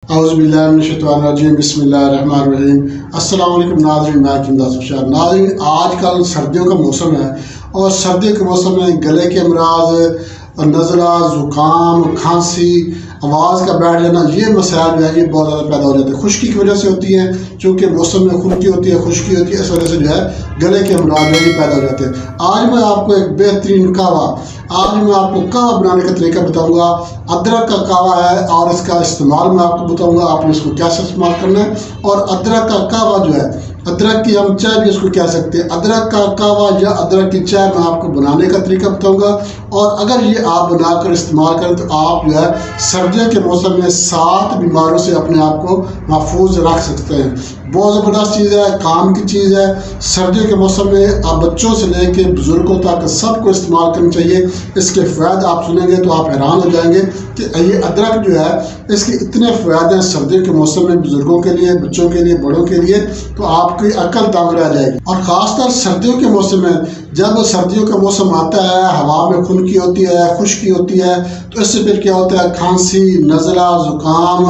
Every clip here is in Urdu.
اعوذ باللہ من الشیطان الرجیم بسم اللہ الرحمن الرحیم۔ السلام علیکم ناظرین، میں امداد افشار۔ ناظرین، آج کل سردیوں کا موسم ہے اور سردیوں کے موسم میں گلے کے امراض، نزلہ، زکام، کھانسی، آواز کا بیٹھ جانا، یہ مسائل جو ہے یہ بہت زیادہ پیدا ہو جاتے ہیں۔ خشکی کی وجہ سے ہوتی ہیں، چونکہ موسم میں خشکی ہوتی ہے، اس وجہ سے جو ہے گلے کے امراض جو ہے یہ پیدا ہو جاتے ہیں۔ آج میں آپ کو ایک بہترین قہوہ بنانے کا طریقہ بتاؤں گا۔ ادرک کا قہوہ ہے اور اس کا استعمال میں آپ کو بتاؤں گا، آپ نے اس کو کیسے استعمال کرنا ہے۔ اور ادرک کا قہوہ جو ہے، ادرک کی ہم چائے بھی اس کو کہہ سکتے ہیں، ادرک کا قہوہ یا ادرک کی چائے میں آپ کو بنانے کا طریقہ بتاؤں گا۔ اور اگر یہ آپ بنا کر استعمال کریں تو آپ جو ہے سردیوں کے موسم میں 7 بیماریوں سے اپنے آپ کو محفوظ رکھ سکتے ہیں۔ بہت زبردست چیز ہے، کام کی چیز ہے۔ سردیوں کے موسم میں آپ بچوں سے لے کے بزرگوں تک سب کو استعمال کرنا چاہیے۔ اس کے فوائد آپ سنیں گے تو آپ حیران ہو جائیں گے کہ یہ ادرک جو ہے اس کے اتنے فوائد ہیں سردیوں کے موسم میں، بزرگوں کے لیے، بچوں کے لیے، بڑوں کے لیے، تو آپ کی عقل دنگ رہ جائے گی۔ اور خاص طور سردیوں کے موسم میں، جب سردیوں کا موسم آتا ہے، ہوا میں خنکی ہوتی ہے، خشکی ہوتی ہے، تو اس سے پھر کیا ہوتا ہے، کھانسی، نزلہ، زکام،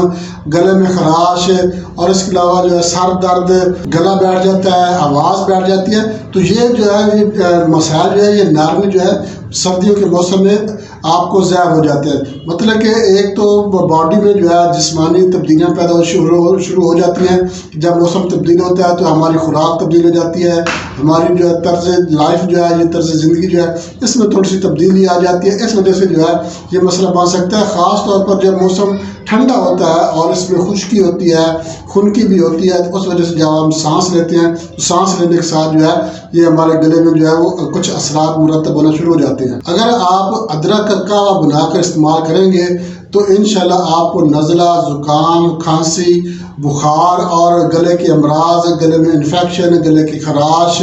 گلے میں خراش، اور اس کے علاوہ جو ہے سر درد، گلا بیٹھ جاتا ہے، آواز بیٹھ جاتی ہے۔ تو یہ جو ہے یہ مسائل جو ہے یہ نارمل جو ہے سردیوں کے موسم میں آپ کو ظاہر ہو جاتے ہیں۔ مطلب کہ ایک تو باڈی میں جو ہے جسمانی تبدیلیاں پیدا شروع ہو جاتی ہیں۔ جب موسم تبدیل ہوتا ہے تو ہماری خوراک تبدیل ہو جاتی ہے، ہماری جو ہے طرز لائف جو ہے، یہ طرز زندگی جو ہے اس میں تھوڑی سی تبدیلی آ جاتی ہے۔ اس وجہ سے جو ہے یہ مسئلہ بن سکتا ہے، خاص طور پر جب موسم ٹھنڈا ہوتا ہے اور اس میں خشکی ہوتی ہے، خنکی بھی ہوتی ہے، تو اس وجہ سے جب ہم سانس لیتے ہیں تو سانس لینے کے ساتھ جو ہے یہ ہمارے گلے میں جو ہے وہ کچھ اثرات مرتب ہونا شروع ہو جاتے ہیں۔ اگر آپ ادرک کا قہوہ بنا کر استعمال کریں گے تو انشاءاللہ آپ کو نزلہ، زکام، کھانسی، بخار اور گلے کے امراض، گلے میں انفیکشن، گلے کی خراش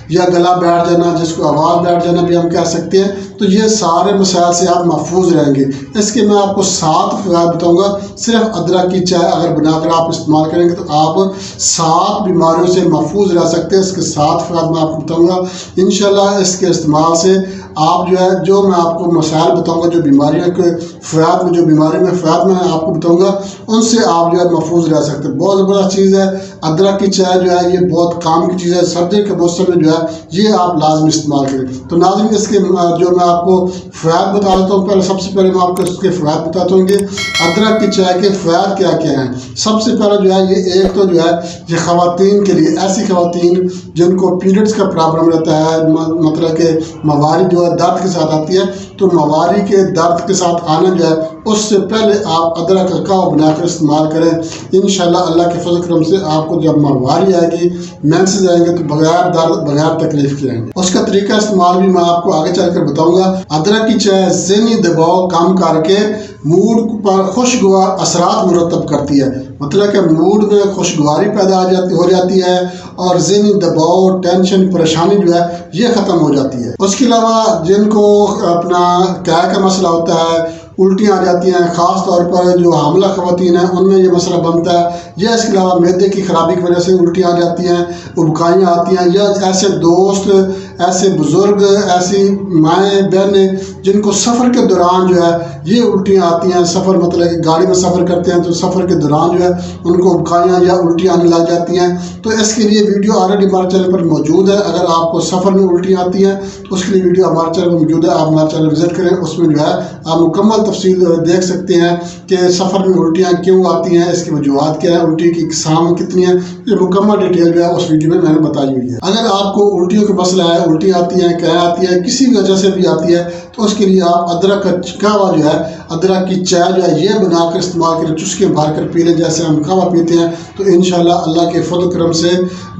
یا گلا بیٹھ جانا، جس کو آواز بیٹھ جانا بھی ہم کہہ سکتے ہیں، تو یہ سارے مسائل سے آپ محفوظ رہیں گے۔ اس کے میں آپ کو 7 فوائد بتاؤں گا۔ صرف ادرک کی چائے اگر بنا کر آپ استعمال کریں گے تو آپ 7 بیماریوں سے محفوظ رہ سکتے ہیں۔ اس کے 7 فوائد میں آپ کو بتاؤں گا۔ انشاءاللہ اس کے استعمال سے آپ جو ہے جو میں آپ کو مسائل بتاؤں گا، جو بیماریوں کے فوائد میں، جو بیماری میں فوائد میں آپ کو بتاؤں گا، ان سے آپ جو ہے محفوظ رہ سکتے ہیں۔ بہت زبردست چیز ہے ادرک کی چائے جو ہے، یہ بہت کام کی چیز ہے۔ سردی کے موسم میں جو ہے یہ آپ لازمی استعمال کریں۔ تو ناظرین، اس کے جو میں آپ کو فوائد بتا دیتا ہوں، سب سے پہلے میں آپ کو اس کے فوائد بتاتا ہوں کہ ادرک کی چائے کے فوائد کیا کیا ہیں۔ سب سے پہلے جو ہے یہ ایک تو جو ہے یہ خواتین کے لیے، ایسی خواتین جن کو پیریڈز کا پرابلم رہتا ہے، مطلب کہ مواری جو ہے درد کے ساتھ آتی ہے، تو مواری کے درد کے ساتھ آنا جو ہے اس سے پہلے آپ ادرک کا قہوہ بنا کر استعمال کریں۔ انشاءاللہ اللہ کے فضل کرم سے آپ کو جب مواری آئے گی، مینسز آئیں گے، تو بغیر درد، بغیر تکلیف کے آئیں گے۔ اس کا طریقہ استعمال بھی میں آپ کو آگے چل کر بتاؤں گا۔ ادرک کی چائے ذہنی دباؤ کم کر کے موڈ پر خوشگوار اثرات مرتب کرتی ہے۔ مطلب کہ موڈ میں خوشگواری پیدا ہو جاتی ہے اور ذہنی دباؤ، ٹینشن، پریشانی جو ہے یہ ختم ہو جاتی ہے۔ اس کے علاوہ جن کو اپنا قے کا مسئلہ ہوتا ہے، الٹیاں آ جاتی ہیں، خاص طور پر جو حاملہ خواتین ہیں ان میں یہ مسئلہ بنتا ہے، یا اس کے علاوہ معدے کی خرابی کی وجہ سے الٹیاں آ جاتی ہیں، ابکائیاں آتی ہیں، یا ایسے دوست، ایسے بزرگ، ایسی مائیں بہنیں جن کو سفر کے دوران جو ہے یہ الٹیاں آتی ہیں، سفر مطلب کہ گاڑی میں سفر کرتے ہیں تو سفر کے دوران جو ہے ان کو ابکائیاں یا الٹیاں آنے لگ جاتی ہیں، تو اس کے لیے ویڈیو آلریڈی ہمارے چینل پر موجود ہے۔ اگر آپ کو سفر میں الٹیاں آتی ہیں تو اس کے لیے ویڈیو ہمارے چینل پر موجود ہے، آپ ہمارے چینل وزٹ کریں، اس میں جو ہے آپ مکمل تفصیل دیکھ سکتے ہیں کہ سفر میں الٹیاں کیوں آتی ہیں، اس کی وجوہات کیا ہیں، الٹی کی اقسام کتنی ہیں، یہ مکمل ڈیٹیل جو ہے اس ویڈیو میں نے بتائی ہوئی ہے۔ اگر آپ کو الٹیوں کا مسئلہ ہے، الٹی آتی ہیں، قے آتی ہے، کسی بھی وجہ سے بھی آتی ہے، تو اس کے لیے آپ ادرک کا قہوہ جو ہے، ادرک کی چائے جو ہے یہ بنا کر استعمال کریں، چسکے بھر کر پی لیں جیسے ہم قہوہ پیتے ہیں، تو انشاءاللہ اللہ کے فضل کرم سے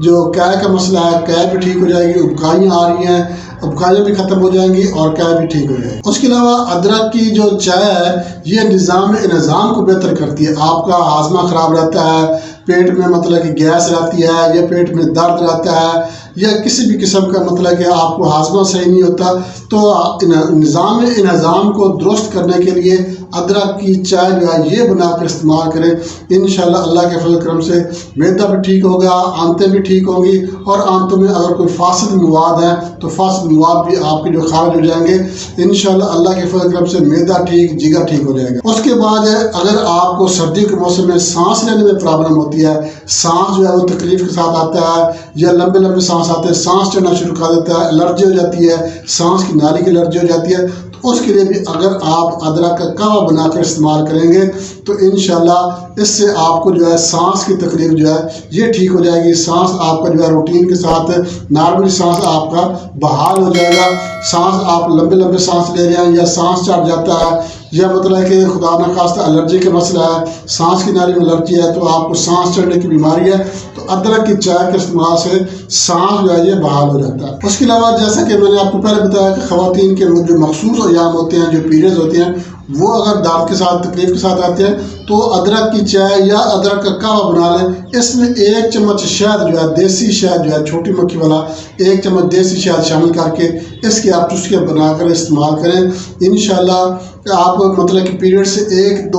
جو قے کا مسئلہ ہے، قے بھی ٹھیک ہو جائے گی، ابکائیاں آ رہی ہیں، ابکائیاں بھی ختم ہو جائیں گی اور قے بھی ٹھیک ہو جائے گی۔ اس کے علاوہ ادرک کی جو چائے ہے یہ نظام کو بہتر کرتی ہے۔ آپ کا ہاضمہ خراب رہتا ہے، پیٹ میں مطلب کہ گیس رہتی ہے یا پیٹ میں درد رہتا ہے یا کسی بھی قسم کا مطلب کہ آپ کو ہاضمہ صحیح نہیں ہوتا تو نظام انہضام کو درست کرنے کے لیے ادرک کی چائے جو ہے یہ بنا کر استعمال کریں. انشاءاللہ اللہ کے فضل کرم سے معدہ بھی ٹھیک ہوگا, آنتیں بھی ٹھیک ہوں گی, اور آنتوں میں اگر کوئی فاسد مواد ہے تو فاسد مواد بھی آپ کے جو خارج ہو جائیں گے. انشاءاللہ اللہ کے فضل کرم سے معدہ ٹھیک, جگر ٹھیک ہو جائے گا. اس کے بعد اگر آپ کو سردی کے موسم میں سانس لینے میں پرابلم ہوتی ہے, سانس جو ہے وہ تکلیف کے ساتھ آتا ہے, یا لمبے لمبے سانس آتے ہیں, سانس چڑھنا شروع کر دیتا ہے, الرجی ہو جاتی ہے, سانس کی نالی کی الرجی ہو جاتی ہے, تو اس کے لیے بھی اگر آپ ادرک کا قہوہ بنا کر استعمال کریں گے تو انشاءاللہ اس سے آپ کو جو ہے سانس کی تکلیف جو ہے یہ ٹھیک ہو جائے گی. سانس آپ کا جو ہے روٹین کے ساتھ نارملی سانس آپ کا بحال ہو جائے گا. سانس آپ لمبے لمبے سانس لے رہے ہیں یا سانس چڑھ جاتا ہے, یا مطلب کہ خدا نخواستہ الرجی کا مسئلہ ہے, سانس کی نالی میں الرجی ہے, تو آپ کو سانس چڑھنے کی بیماری ہے, تو ادرک کی چائے کے استعمال سے سانس جو ہے یہ بحال ہو جاتا ہے. اس کے علاوہ جیسا کہ میں نے آپ کو پہلے بتایا کہ خواتین کے جو مخصوص ایام ہوتے ہیں, جو پیریڈز ہوتے ہیں, وہ اگر دارد کے ساتھ تکلیف کے ساتھ آتے ہیں تو ادرک کی چائے یا ادرک کا قہوہ بنا لیں. اس میں 1 چمچ شہد جو ہے, دیسی شہد جو ہے چھوٹی مکھی والا, 1 چمچ دیسی شہد شامل کر کے اس کے آپ چسکے بنا کر استعمال کریں. انشاءاللہ آپ مطلب کہ پیریڈ سے ایک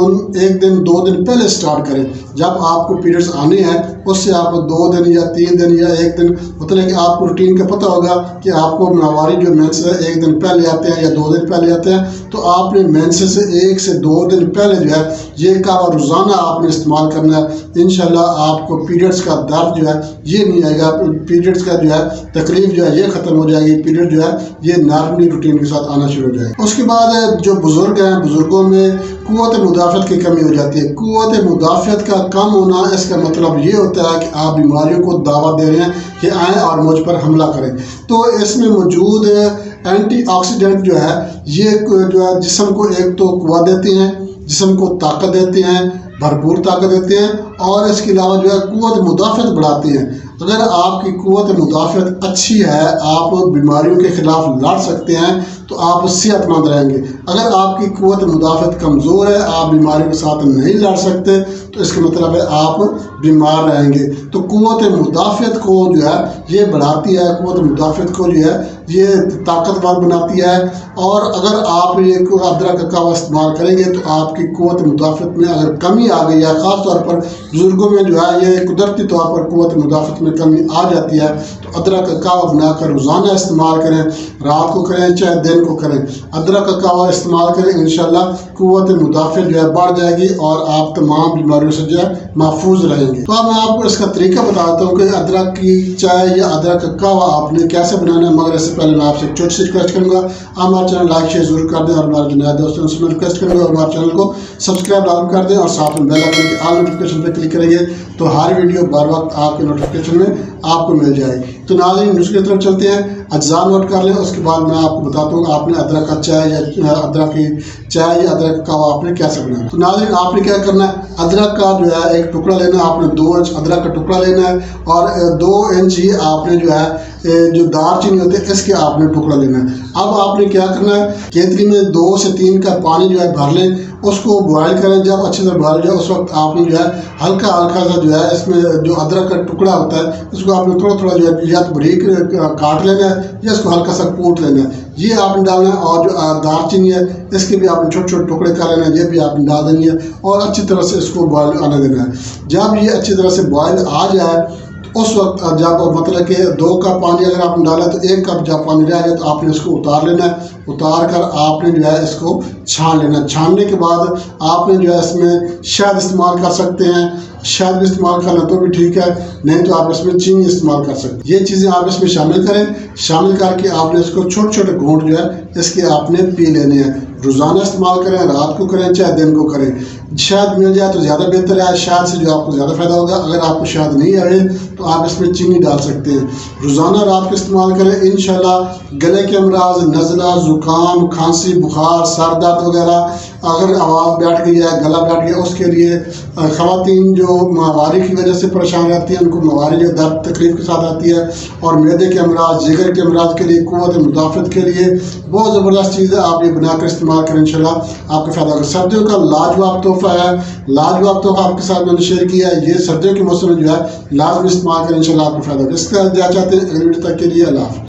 دن 2 دن پہلے سٹارٹ کریں. جب آپ کو پیریڈز آنے ہیں اس سے آپ 2 دن یا 3 دن یا 1 دن, مطلب کہ آپ کو روٹین کا پتہ ہوگا کہ آپ کو ماہواری جو مینس ہے 1 دن پہلے آتے ہیں یا 2 دن پہلے آتے ہیں, تو آپ نے مینس سے 1 سے 2 دن پہلے جو ہے یہ قہوہ روزانہ آپ نے استعمال کرنا ہے. انشاءاللہ آپ کو پیریڈز کا درد جو ہے یہ نہیں آئے گا, پیریڈز کا جو ہے تکلیف جو ہے یہ ختم ہو جائے گی, پیریڈ جو ہے یہ نارملی روٹین کے ساتھ آنا شروع ہو جائے گا. اس کے بعد جو بزرگ ہیں, بزرگوں میں قوت مدافعت کی کمی ہو جاتی ہے. قوت مدافعت کا کم ہونا اس کا مطلب یہ ہوتا ہے کہ آپ بیماریوں کو دعوت دے رہے ہیں کہ آئیں اور مجھ پر حملہ کریں. تو اس میں موجود اینٹی آکسیڈنٹ جو ہے یہ جو ہے جسم کو ایک تو قوت دیتے ہیں, جسم کو طاقت دیتے ہیں, بھرپور طاقت دیتے ہیں, اور اس کے علاوہ جو ہے قوت مدافعت بڑھاتے ہیں. اگر آپ کی قوت مدافعت اچھی ہے, آپ بیماریوں کے خلاف لڑ سکتے ہیں, تو آپ صحت مند رہیں گے. اگر آپ کی قوت مدافعت کمزور ہے, آپ بیماریوں کے ساتھ نہیں لڑ سکتے, تو اس کا مطلب ہے آپ بیمار رہیں گے. تو قوت مدافعت کو جو ہے یہ بڑھاتی ہے, قوت مدافعت کو جو ہے یہ طاقتور بناتی ہے. اور اگر آپ یہ ادرک کا قہوہ استعمال کریں گے تو آپ کی قوت مدافعت میں اگر کمی آ گئی ہے, خاص طور پر بزرگوں میں جو ہے یہ قدرتی طور پر قوت مدافعت میں کمی آ جاتی ہے, تو ادرک کا قہوہ بنا کر روزانہ استعمال کریں, رات کو کریں چاہے دن کو کریں, ادرک کا قہوہ استعمال کریں. انشاءاللہ قوت مدافعت جو ہے بڑھ جائے گی اور آپ تمام بیماریوں سے جو ہے محفوظ رہیں گے. تو اب میں آپ کو اس کا طریقہ بتاتا ہوں کہ ادرک کی چائے یا ادرک کا قہوہ آپ نے کیسے بنانا ہے. مگر اس سے پہلے میں آپ سے ایک چھوٹی سی ریکویسٹ کروں گا, ہمارا چینل لائک شیئر ضرور کر دیں, اور ہمارے جو نئے دوستوں سے میں ریکویسٹ کروں گا ہمارے چینل کو سبسکرائب لازم کر دیں, اور ساتھ میں بیل آئیکن کی آل نوٹیفیکیشن پہ کلک کریں گے تو ہر ویڈیو بر وقت آپ کے نوٹیفیکیشن میں آپ کو مل جائے گی. تو ناظرین نسخے کی طرف چلتے ہیں, اجزاء نوٹ کر لیں. اس کے بعد میں آپ کو بتاتا ہوں آپ نے ادرک کا چائے یا ادرک کی چائے یا ادرک کا قہوہ آپ نے کیسے بنانا ہے. تو ناظرین آپ نے کیا کرنا ہے, ادرک کا جو ہے ایک ٹکڑا لینا ہے, آپ نے 2 انچ ادرک کا ٹکڑا لینا ہے, اور 2 انچ ہی آپ نے جو ہے جو دار چینی ہوتے ہیں اس کے آپ نے ٹکڑا لینا ہے. اب آپ نے کیا کرنا ہے, کیتلی میں 2 سے 3 کا پانی جو ہے بھر لیں, اس کو بوائل کریں. جب اچھی طرح بوائل ہو جائے اس وقت آپ نے جو ہے ہلکا سا جو ہے اس میں جو ادرک کا ٹکڑا ہوتا ہے اس کو آپ نے تھوڑا تھوڑا جو ہے یا تو باریک کاٹ لینا ہے یا اس کو ہلکا سا کوٹ لینا ہے, یہ آپ نے ڈالنا ہے. اور جو دار چینی ہے اس کے بھی آپ نے چھوٹے چھوٹے ٹکڑے کر لینا ہے, یہ بھی آپ نے ڈال دینی ہے, اور اچھی طرح سے اس کو بوائل آنے دینا ہے. جب یہ اچھی طرح سے بوائل آ جائے اس وقت جب مطلب کہ 2 کپ پانی اگر آپ نے ڈالا تو 1 کپ جب پانی رہ جائے تو آپ نے اس کو اتار لینا ہے. اتار کر آپ نے جو ہے اس کو چھان لینا ہے. چھاننے کے بعد آپ نے جو ہے اس میں شہد استعمال کر سکتے ہیں, شہد بھی استعمال کرنا تو بھی ٹھیک ہے, نہیں تو آپ اس میں چینی استعمال کر سکتے ہیں. یہ چیزیں آپ اس میں شامل کریں. شامل کر کے آپ نے اس کو چھوٹے چھوٹے گھونٹ جو ہے اس کے آپ نے پی لینے ہیں. روزانہ استعمال کریں, رات کو کریں چاہے دن کو کریں. شہد مل جائے تو زیادہ بہتر ہے, شہد سے جو آپ کو زیادہ فائدہ ہوگا. اگر آپ کو شہد نہیں آئے تو آپ اس میں چینی ڈال سکتے ہیں. روزانہ رات کو استعمال کریں. انشاءاللہ گلے کے امراض, نزلہ, زکام, کھانسی, بخار, سر درد وغیرہ, اگر آواز بیٹھ گئی ہے, گلا بیٹھ گیا, اس کے لیے خواتین جو ماہواری کی وجہ سے پریشان رہتی ہیں ان کو ماہواری جو درد تکلیف کے ساتھ آتی ہے, اور معدے کے امراض, جگر کے امراض کے لیے, قوت مدافعت کے لیے بہت زبردست چیز ہے. آپ یہ بنا کر استعمال کریں, انشاءاللہ آپ کو فائدہ ہوگا. سردیوں کا لاجواب تحفہ تحفہ ہے، لاجواب تحفہ آپ کے ساتھ میں نے شیئر کیا ہے. یہ سردیوں کے موسم میں جو ہے لازمی استعمال کریں، انشاءاللہ آپ کو فائدہ ہوگا. اس کے بعد دیا چاہتے ہیں اگلی ویڈیو تک کے لیے اللہ حافظ.